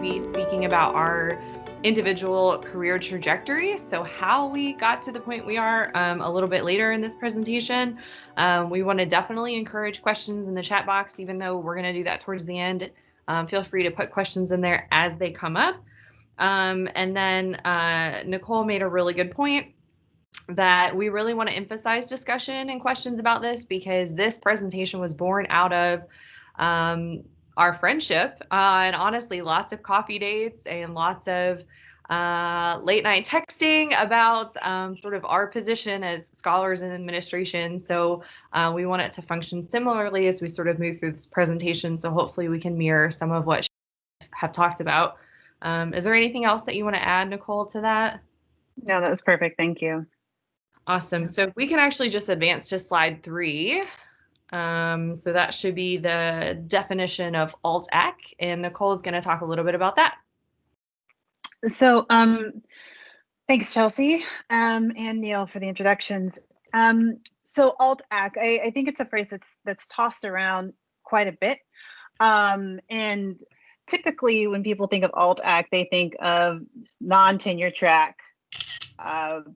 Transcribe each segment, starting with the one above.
be speaking about our individual career trajectory. So how we got to the point we are a little bit later in this presentation. We want to definitely encourage questions in the chat box, even though we're going to do that towards the end. Feel free to put questions in there as they come up. And then Nicole made a really good point that we really want to emphasize discussion and questions about this, because this presentation was born out of our friendship and honestly lots of coffee dates and lots of late night texting about sort of our position as scholars in administration. So we want it to function similarly as we sort of move through this presentation. So hopefully we can mirror some of what we have talked about. Is there anything else that you want to add, Nicole, to that? No, that was perfect. Thank you. Awesome. So if we can actually just advance to slide 3. So that should be the definition of alt-ac, and Nicole is going to talk a little bit about that. So thanks, Chelsea, and Neil for the introductions. So alt-ac, I think it's a phrase that's tossed around quite a bit. And typically when people think of alt-ac, they think of non-tenure track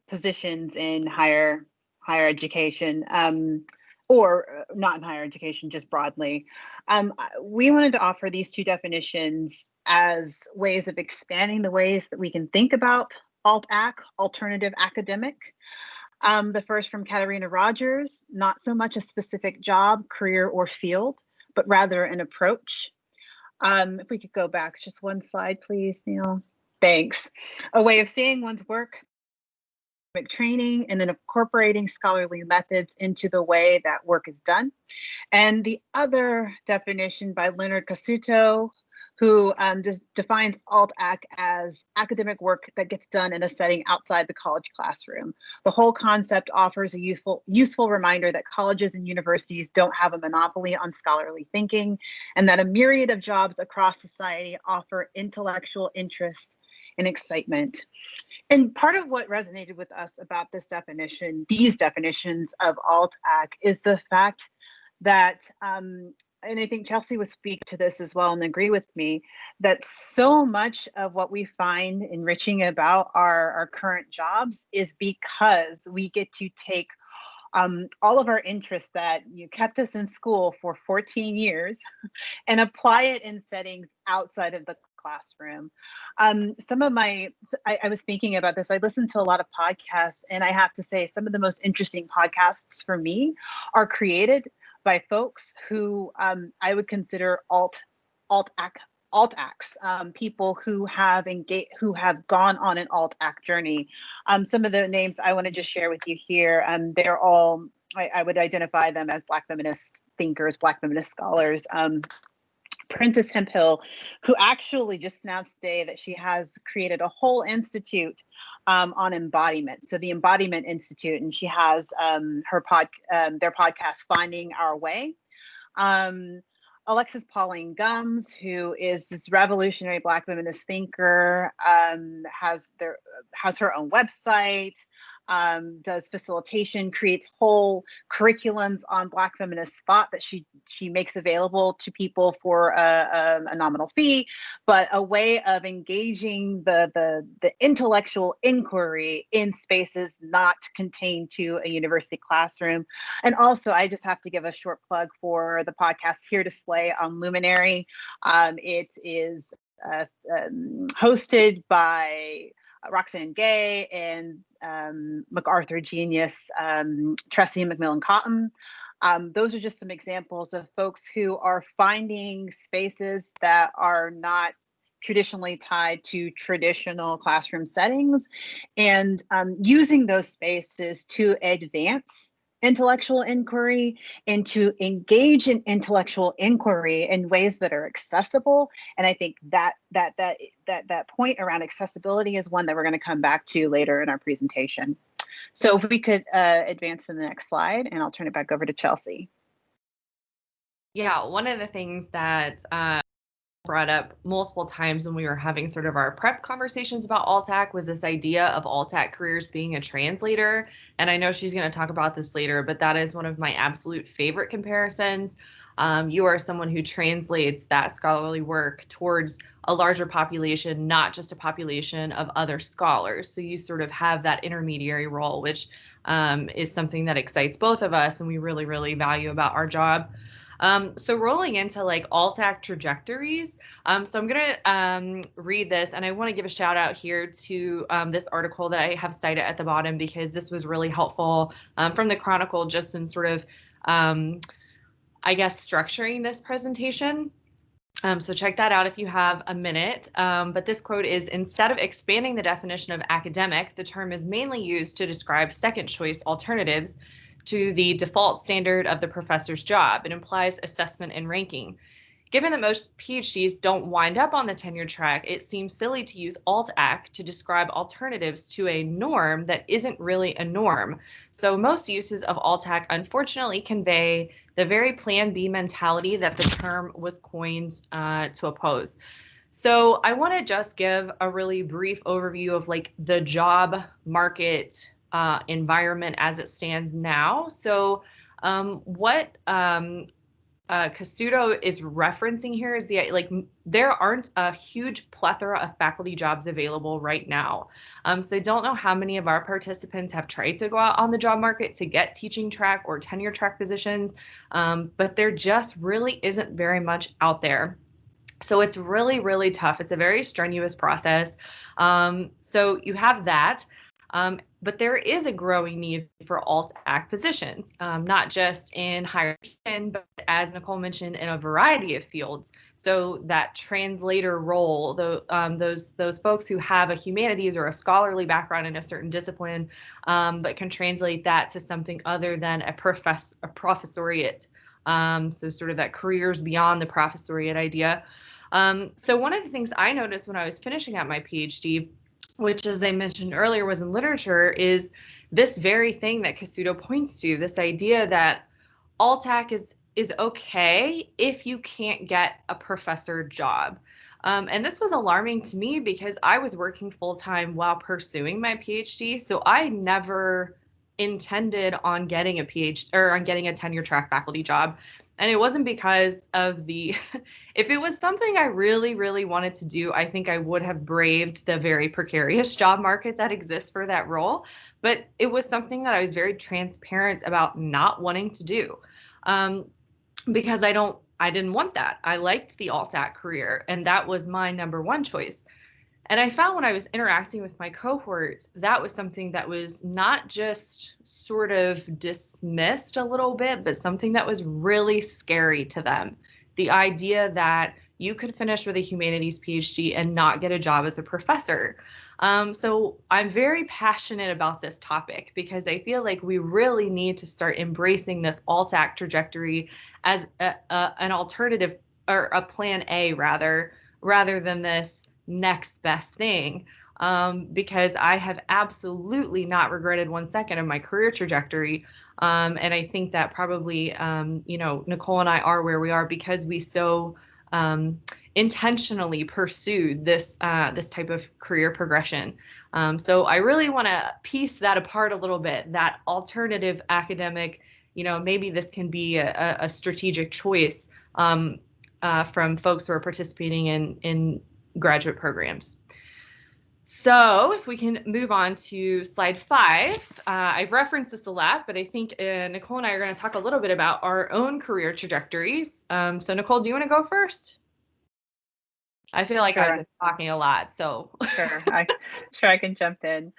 positions in higher education, or not in higher education, just broadly. We wanted to offer these two definitions as ways of expanding the ways that we can think about alt-ac, alternative academic. The first from Katarina Rogers, not so much a specific job, career, or field, but rather an approach. If we could go back just one slide, please, Neil. Thanks. A way of seeing one's work, training, and then incorporating scholarly methods into the way that work is done. And the other definition by Leonard Cassuto, who just defines alt-ac as academic work that gets done in a setting outside the college classroom. The whole concept offers a useful reminder that colleges and universities don't have a monopoly on scholarly thinking, and that a myriad of jobs across society offer intellectual interest and excitement. And part of what resonated with us about this definition, these definitions of alt-ac, is the fact that, and I think Chelsea would speak to this as well and agree with me, that so much of what we find enriching about our current jobs is because we get to take all of our interests that you kept us in school for 14 years and apply it in settings outside of the classroom. I was thinking about this. I listen to a lot of podcasts, and I have to say some of the most interesting podcasts for me are created by folks who I would consider alt-acs, people who have gone on an alt-ac journey. Some of the names I want to just share with you here, they're all, I would identify them as Black feminist thinkers, Black feminist scholars. Princess Hemphill, who actually just announced today that she has created a whole institute on embodiment. So the Embodiment Institute, and she has their podcast, Finding Our Way. Alexis Pauline Gumbs, who is this revolutionary Black feminist thinker, has her own website, does facilitation, creates whole curriculums on Black feminist thought that she makes available to people for a nominal fee, but a way of engaging the intellectual inquiry in spaces not contained to a university classroom. And also, I just have to give a short plug for the podcast Here to Slay on Luminary. It is hosted by Roxanne Gay and MacArthur genius Tressie McMillan Cotton. Those are just some examples of folks who are finding spaces that are not traditionally tied to traditional classroom settings, and using those spaces to advance intellectual inquiry and to engage in intellectual inquiry in ways that are accessible. And I think that point around accessibility is one that we're going to come back to later in our presentation. So if we could advance to the next slide, and I'll turn it back over to Chelsea. Yeah, one of the things that brought up multiple times when we were having sort of our prep conversations about alt-ac was this idea of alt-ac careers being a translator. And I know she's going to talk about this later, but that is one of my absolute favorite comparisons. You are someone who translates that scholarly work towards a larger population, not just a population of other scholars. So you sort of have that intermediary role, which is something that excites both of us and we really, really value about our job. So rolling into like alt-ac trajectories. So I'm going to read this, and I want to give a shout out here to this article that I have cited at the bottom, because this was really helpful from the Chronicle, just in sort of, I guess, structuring this presentation. So check that out if you have a minute. But this quote is, instead of expanding the definition of academic, the term is mainly used to describe second choice alternatives to the default standard of the professor's job. It implies assessment and ranking. Given that most PhDs don't wind up on the tenure track, it seems silly to use alt-ac to describe alternatives to a norm that isn't really a norm. So most uses of alt-ac unfortunately convey the very plan B mentality that the term was coined to oppose. So I want to just give a really brief overview of like the job market environment as it stands now. So what Casuto is referencing here is there aren't a huge plethora of faculty jobs available right now. So I don't know how many of our participants have tried to go out on the job market to get teaching track or tenure track positions, but there just really isn't very much out there. So it's really, really tough. It's a very strenuous process. So you have that. But there is a growing need for alt-ac positions, not just in higher education, but as Nicole mentioned, in a variety of fields. So that translator role, those folks who have a humanities or a scholarly background in a certain discipline, but can translate that to something other than a professoriate. So sort of that careers beyond the professoriate idea. So one of the things I noticed when I was finishing up my PhD, which, as I mentioned earlier, was in literature, is this very thing that Casuto points to, this idea that alt-ac is okay if you can't get a professor job. And this was alarming to me because I was working full-time while pursuing my PhD, so I never intended on getting a PhD or on getting a tenure track faculty job. And it wasn't because of the, if it was something I really, really wanted to do, I think I would have braved the very precarious job market that exists for that role. But it was something that I was very transparent about not wanting to do. Because I didn't want that. I liked the alt-ac career, and that was my number one choice. And I found when I was interacting with my cohort, that was something that was not just sort of dismissed a little bit, but something that was really scary to them. The idea that you could finish with a humanities PhD and not get a job as a professor. So I'm very passionate about this topic because I feel like we really need to start embracing this alt-ac trajectory as an alternative, or a plan A rather than this next best thing. Because I have absolutely not regretted 1 second of my career trajectory. And I think that probably, Nicole and I are where we are because we so intentionally pursued this type of career progression. So I really want to piece that apart a little bit, that alternative academic, maybe this can be a strategic choice from folks who are participating in graduate programs. So if we can move on to slide 5, I've referenced this a lot, but I think Nicole and I are going to talk a little bit about our own career trajectories. So Nicole, do you want to go first? I feel like I've been talking a lot, so. Sure, I can jump in.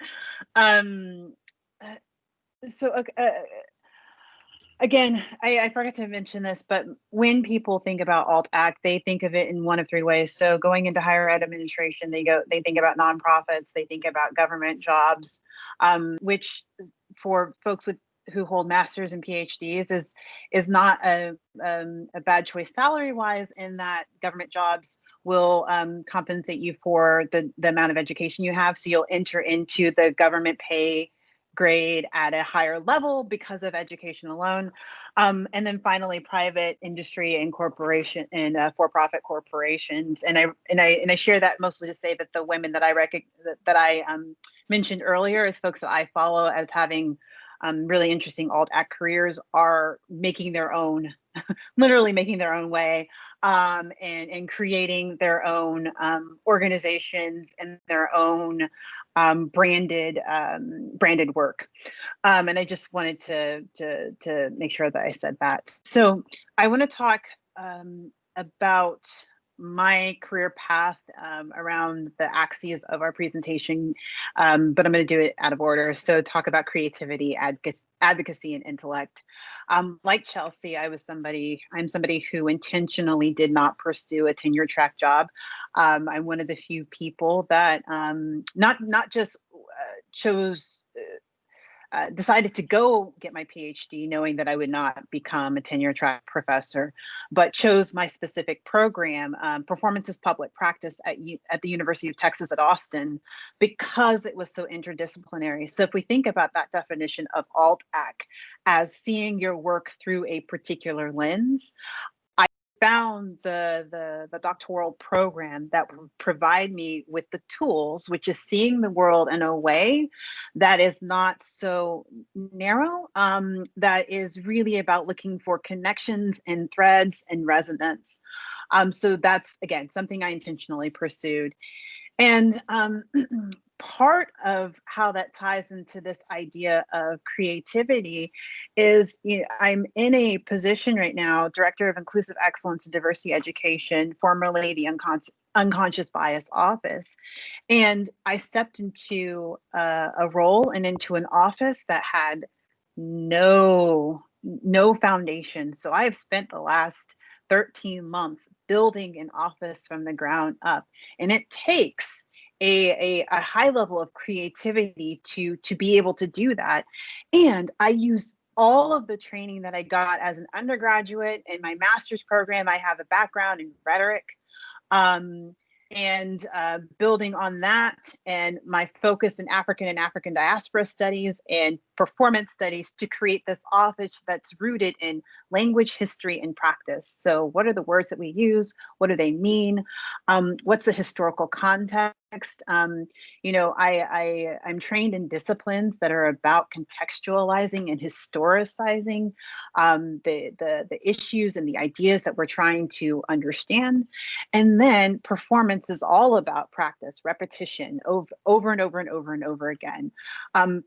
Again, I forgot to mention this, but when people think about alt-ac, they think of it in one of three ways. So going into higher ed administration, they think about nonprofits, they think about government jobs, which for folks who hold masters and PhDs is not a bad choice salary wise, in that government jobs will compensate you for the amount of education you have. So you'll enter into the government pay grade at a higher level because of education alone. And then finally, private industry and corporation and for-profit corporations. And I share that mostly to say that the women that I mentioned earlier as folks that I follow as having really interesting alt-ac careers are making their own literally making their own way, and creating their own organizations and their own branded work. And I just wanted to make sure that I said that. So I want to talk about my career path around the axes of our presentation, but I'm going to do it out of order. So talk about creativity, advocacy, and intellect. Like Chelsea, I'm somebody who intentionally did not pursue a tenure track job. I'm one of the few people that not just chose decided to go get my PhD knowing that I would not become a tenure track professor, but chose my specific program, Performance is Public Practice at the University of Texas at Austin, because it was so interdisciplinary. So if we think about that definition of alt-ac as seeing your work through a particular lens, found the doctoral program that would provide me with the tools, which is seeing the world in a way that is not so narrow, that is really about looking for connections and threads and resonance. So that's, again, something I intentionally pursued. And part of how that ties into this idea of creativity is, I'm in a position right now, Director of Inclusive Excellence and Diversity Education, formerly the Unconscious Bias Office. And I stepped into a role and into an office that had no foundation. So I have spent the last 13 months building an office from the ground up. And it takes a high level of creativity to be able to do that. And I use all of the training that I got as an undergraduate in my master's program. I have a background in rhetoric. And building on that and my focus in African and African diaspora studies and performance studies to create this office that's rooted in language, history, and practice. So what are the words that we use? What do they mean? What's the historical context? I'm trained in disciplines that are about contextualizing and historicizing the issues and the ideas that we're trying to understand. And then performance is all about practice, repetition, over and over and over and over again.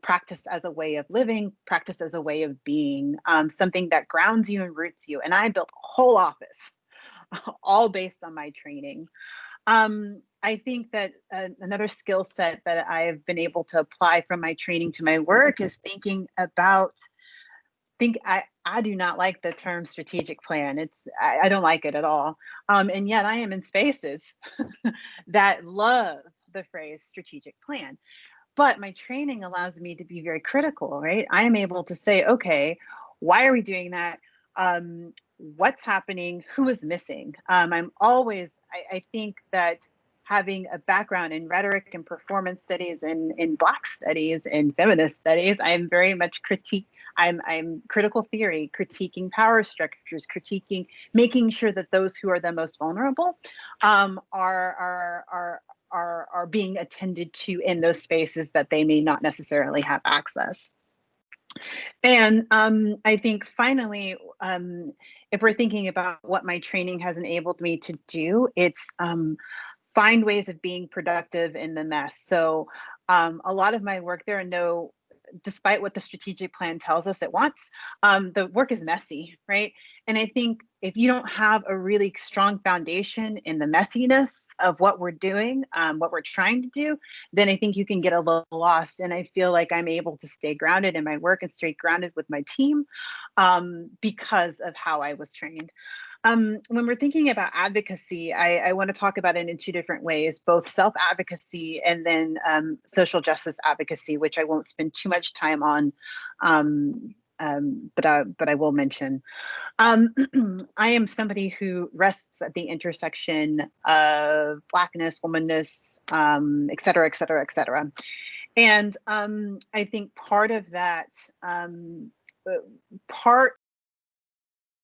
Practice as a way of living, practice as a way of being, something that grounds you and roots you. And I built a whole office all based on my training. I think that another skill set that I've been able to apply from my training to my work is thinking about I do not like the term strategic plan. I don't like it at all. And yet I am in spaces that love the phrase strategic plan. But my training allows me to be very critical, right? I am able to say, okay, why are we doing that? What's happening? Who is missing? I think that having a background in rhetoric and performance studies and in Black studies and feminist studies, I'm very much I'm critical theory, critiquing power structures, making sure that those who are the most vulnerable are being attended to in those spaces that they may not necessarily have access. And I think finally, if we're thinking about what my training has enabled me to do, it's find ways of being productive in the mess. So a lot of my work, despite what the strategic plan tells us it wants, the work is messy, right? And I think if you don't have a really strong foundation in the messiness of what we're doing, what we're trying to do, then I think you can get a little lost. And I feel like I'm able to stay grounded in my work and stay grounded with my team because of how I was trained. When we're thinking about advocacy, I want to talk about it in two different ways, both self-advocacy and then social justice advocacy, which I won't spend too much time on, but I will mention. I am somebody who rests at the intersection of Blackness, womanness, et cetera, et cetera, et cetera. And I think part of that, part of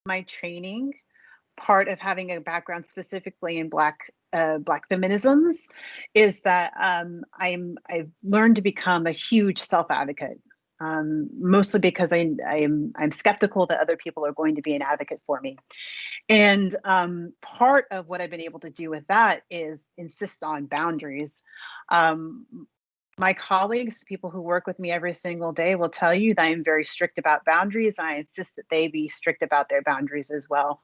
my training, part of having a background specifically in Black feminisms is that I've learned to become a huge self-advocate. mostly because I'm skeptical that other people are going to be an advocate for me. And part of what I've been able to do with that is insist on boundaries. Um, my colleagues, people who work with me every single day, will tell you that I'm very strict about boundaries. And I insist that they be strict about their boundaries as well.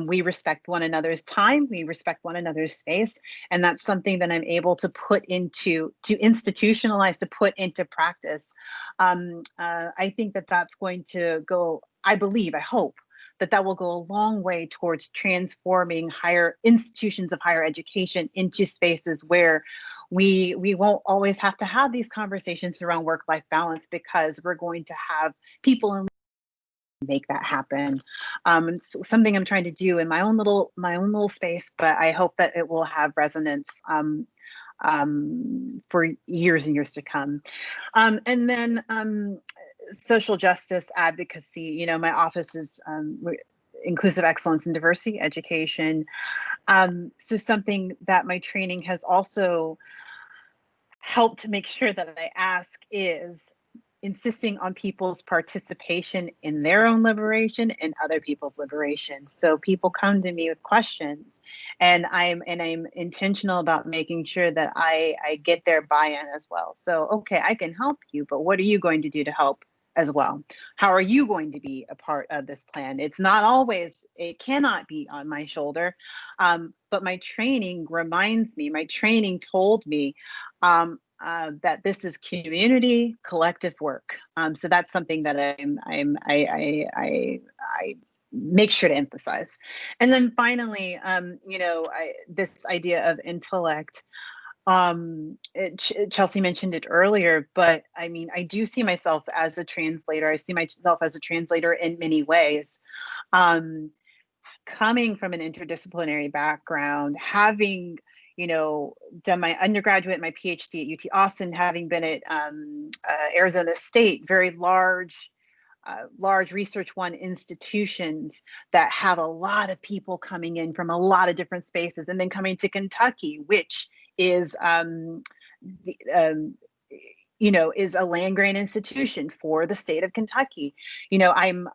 We respect one another's time, we respect one another's space. And that's something that I'm able to to institutionalize, to put into practice. I think that that's going to go, I believe, I hope that that will go a long way towards transforming higher institutions of higher education into spaces where we won't always have to have these conversations around work-life balance, because we're going to have people in make that happen. It's something I'm trying to do in my own little space, but I hope that it will have resonance for years and years to come. And then social justice advocacy. You know, my office is inclusive excellence and diversity education. So something that my training has also helped to make sure that I ask is insisting on people's participation in their own liberation and other people's liberation. So people come to me with questions, and I'm intentional about making sure that I get their buy-in as well. So okay, I can help you, but what are you going to do to help as well? How are you going to be a part of this plan? It's not always, it cannot be on my shoulder. But my training reminds me, my training told me that this is community collective work. So that's something that I make sure to emphasize. And then finally, this idea of intellect. Chelsea mentioned it earlier, but I mean, I do see myself as a translator. I see myself as a translator in many ways. Um, Coming from an interdisciplinary background, having done my undergraduate, my PhD at UT Austin, having been at Arizona State, very large Research One institutions that have a lot of people coming in from a lot of different spaces, and then coming to Kentucky, which is the, is a land grant institution for the state of Kentucky. I'm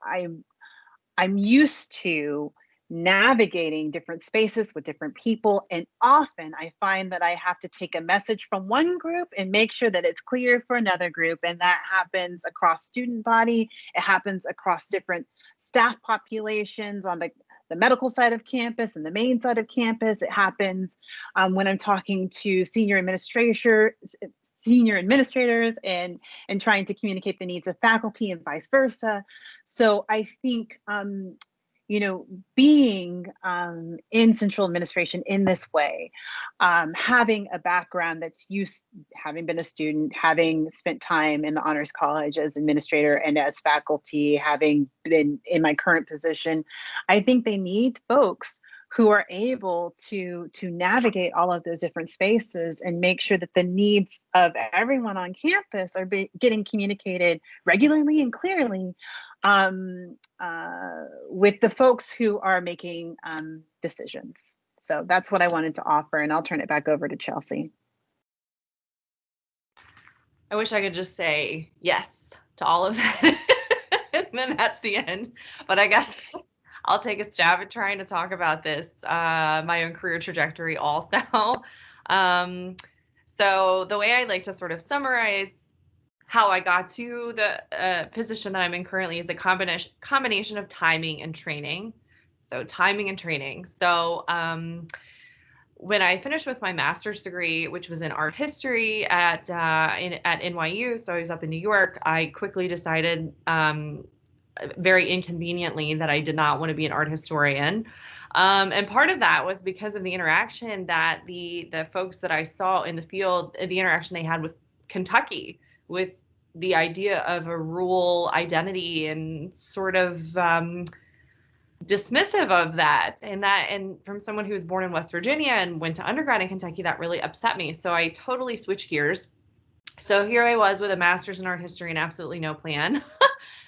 used to navigating different spaces with different people. And often I find that I have to take a message from one group and make sure that it's clear for another group. And that happens across student body. It happens across different staff populations on the medical side of campus and the main side of campus. It happens when I'm talking to senior administrators and trying to communicate the needs of faculty and vice versa. So I think being in central administration in this way, having a background that's having been a student, having spent time in the Honors College as administrator and as faculty, having been in my current position, I think they need folks who are able to navigate all of those different spaces and make sure that the needs of everyone on campus are getting communicated regularly and clearly with the folks who are making decisions. So that's what I wanted to offer, and I'll turn it back over to Chelsea. I wish I could just say yes to all of that. And then that's the end. But I guess I'll take a stab at trying to talk about this, my own career trajectory also. So the way I like to sort of summarize how I got to the position that I'm in currently is a combination of timing and training. So timing and training. So when I finished with my master's degree, which was in art history at NYU, so I was up in New York, I quickly decided, very inconveniently, that I did not want to be an art historian. And part of that was because of the interaction that the folks that I saw in the field, the interaction they had with Kentucky, with the idea of a rural identity, and sort of dismissive of that. And from someone who was born in West Virginia and went to undergrad in Kentucky, that really upset me. So I totally switched gears. So here I was with a master's in art history and absolutely no plan.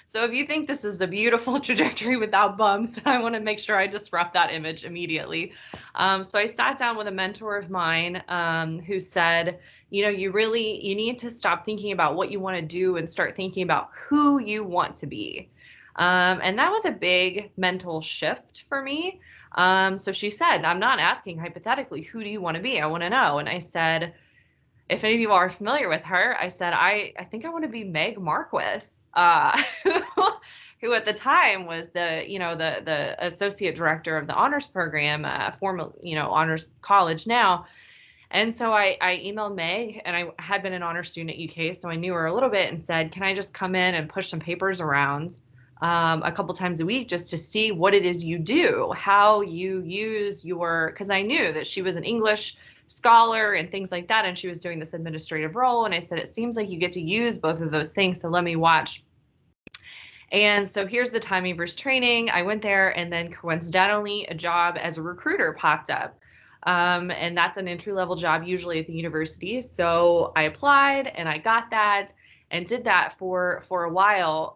So if you think this is a beautiful trajectory without bumps, I want to make sure I disrupt that image immediately. So I sat down with a mentor of mine who said, you need to stop thinking about what you want to do and start thinking about who you want to be. And that was a big mental shift for me. So she said, I'm not asking hypothetically, who do you want to be? I want to know. And I said, if any of you are familiar with her, I said, I think I want to be Meg Marquis, who at the time was the associate director of the honors program, former, honors college now. And so I emailed Meg, and I had been an honor student at UK, so I knew her a little bit, and said, can I just come in and push some papers around a couple times a week just to see what it is you do, how you use because I knew that she was an English scholar and things like that, and she was doing this administrative role. And I said, it seems like you get to use both of those things, so let me watch. And so here's the timing versus training. I went there, and then coincidentally, a job as a recruiter popped up. And that's an entry level job usually at the university. So I applied and I got that and did that for a while.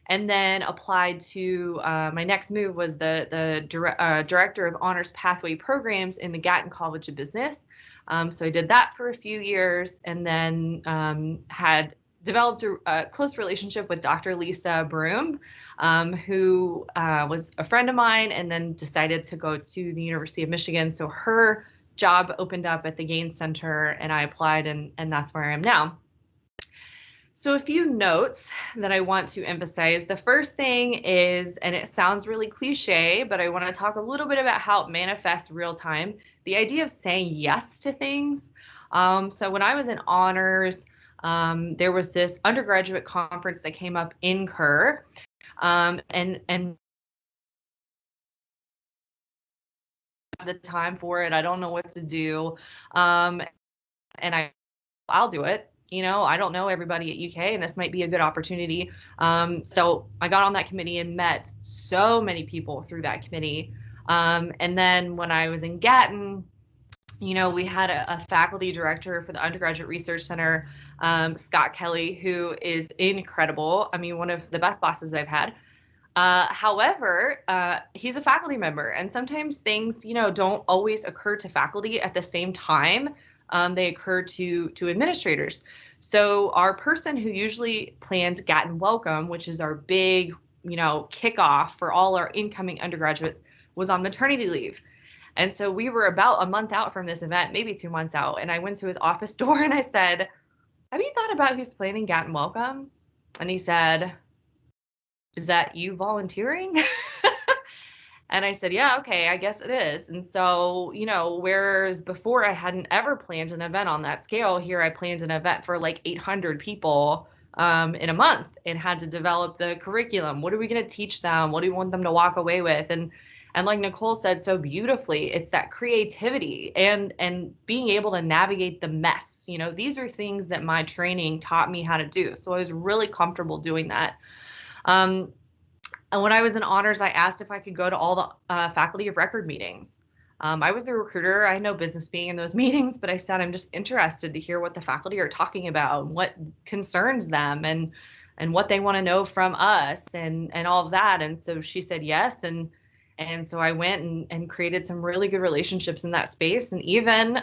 And then applied to my next move was the director of honors pathway programs in the Gatton College of Business. So I did that for a few years, and then had developed a close relationship with Dr. Lisa Broom, who was a friend of mine, and then decided to go to the University of Michigan. So her job opened up at the Gaines Center, and I applied, and that's where I am now. So a few notes that I want to emphasize. The first thing is, and it sounds really cliche, but I want to talk a little bit about how it manifests real time, the idea of saying yes to things. So when I was in honors, there was this undergraduate conference that came up in Kerr, and the time for it. I don't know what to do, and I'll do it. I don't know everybody at UK, and this might be a good opportunity. So I got on that committee and met so many people through that committee. And then when I was in Gatton, we had a faculty director for the Undergraduate Research Center, Scott Kelly, who is incredible. I mean, one of the best bosses I've had. However, he's a faculty member, and sometimes things, don't always occur to faculty at the same time. They occur to administrators. So our person who usually plans Gatton Welcome, which is our big, kickoff for all our incoming undergraduates, was on maternity leave. And so we were about a month out from this event, maybe 2 months out. And I went to his office door and I said, have you thought about who's planning Gatton Welcome? And he said, is that you volunteering? And I said, yeah, okay, I guess it is. And so, whereas before I hadn't ever planned an event on that scale, here I planned an event for like 800 people in a month, and had to develop the curriculum. What are we going to teach them? What do we want them to walk away with? And like Nicole said so beautifully, it's that creativity and being able to navigate the mess. These are things that my training taught me how to do. So I was really comfortable doing that. And when I was in honors, I asked if I could go to all the faculty of record meetings. I was the recruiter. I had no business being in those meetings, but I said, I'm just interested to hear what the faculty are talking about, what concerns them, and what they want to know from us, and all of that. And so she said yes. And so I went and created some really good relationships in that space, and even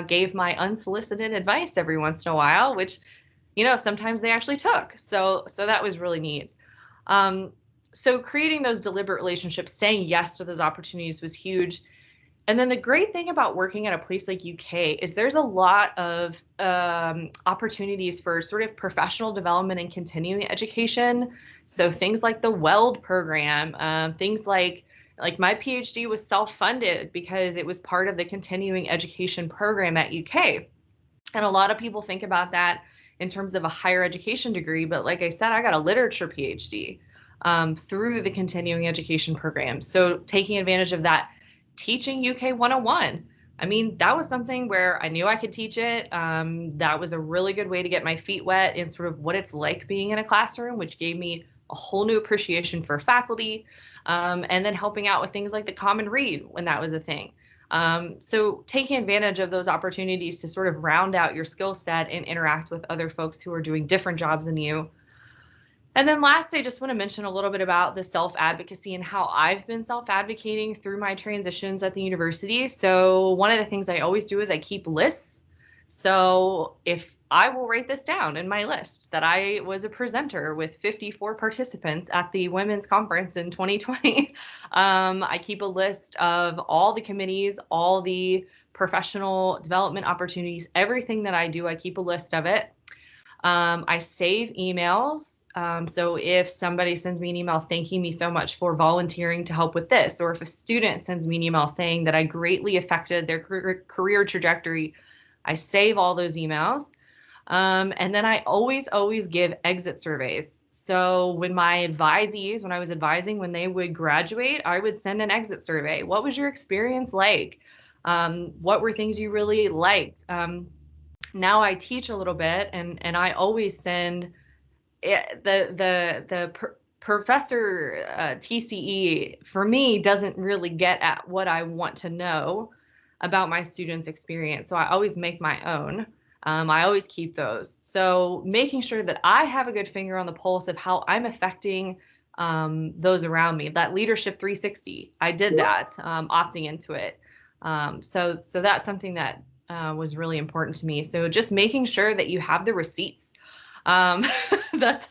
gave my unsolicited advice every once in a while, which, sometimes they actually took. So that was really neat. So creating those deliberate relationships, saying yes to those opportunities was huge. And then the great thing about working at a place like UK is there's a lot of opportunities for sort of professional development and continuing education. So things like the WELD program, things like my PhD was self-funded because it was part of the continuing education program at UK. And a lot of people think about that in terms of a higher education degree. But like I said, I got a literature PhD through the continuing education program. So taking advantage of that, teaching UK 101. I mean, that was something where I knew I could teach it. That was a really good way to get my feet wet in sort of what it's like being in a classroom, which gave me a whole new appreciation for faculty, and then helping out with things like the Common Read when that was a thing. So taking advantage of those opportunities to sort of round out your skill set and interact with other folks who are doing different jobs than you. And then last, I just want to mention a little bit about the self-advocacy and how I've been self-advocating through my transitions at the university. So one of the things I always do is I keep lists. So if I will write this down in my list that I was a presenter with 54 participants at the women's conference in 2020. I keep a list of all the committees, all the professional development opportunities, everything that I do, I keep a list of it. I save emails. So if somebody sends me an email thanking me so much for volunteering to help with this, or if a student sends me an email saying that I greatly affected their career trajectory, I save all those emails. And then I always give exit surveys. So when I was advising, when they would graduate, I would send an exit survey. What was your experience like? What were things you really liked? Now I teach a little bit, and I always send the professor TCE for me doesn't really get at what I want to know about my students' experience. So I always make my own. I always keep those. So making sure that I have a good finger on the pulse of how I'm affecting those around me. That leadership 360, I did that, opting into it. So that's something that was really important to me. So just making sure that you have the receipts. Um, that's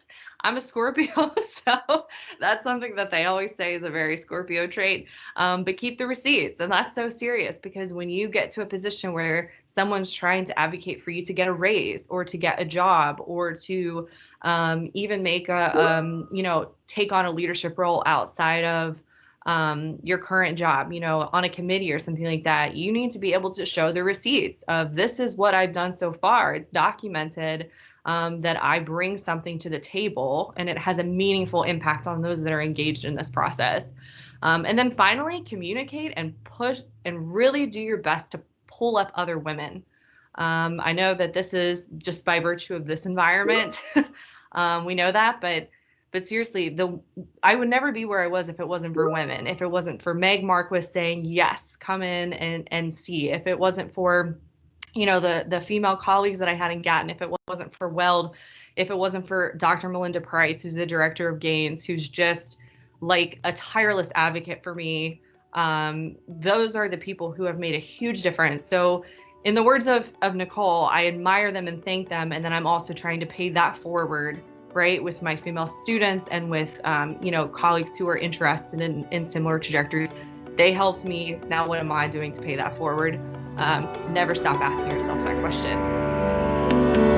I'm a Scorpio, so that's something that they always say is a very Scorpio trait. But keep the receipts, and that's so serious because when you get to a position where someone's trying to advocate for you to get a raise or to get a job or to even make take on a leadership role outside of your current job, on a committee or something like that, you need to be able to show the receipts of this is what I've done so far. It's documented that I bring something to the table and it has a meaningful impact on those that are engaged in this process. And then finally, communicate and push and really do your best to pull up other women. I know that this is just by virtue of this environment. We know that, but seriously, I would never be where I was if it wasn't for women. If it wasn't for Meg Marquis saying yes, come in and see. If it wasn't for the female colleagues that I had in Gatton, if it wasn't for Weld, if it wasn't for Dr. Melinda Price, who's the director of Gaines, who's just like a tireless advocate for me. Those are the people who have made a huge difference. So in the words of Nicole, I admire them and thank them. And then I'm also trying to pay that forward, right, with my female students and with, colleagues who are interested in similar trajectories. They helped me. Now, what am I doing to pay that forward? Never stop asking yourself that question.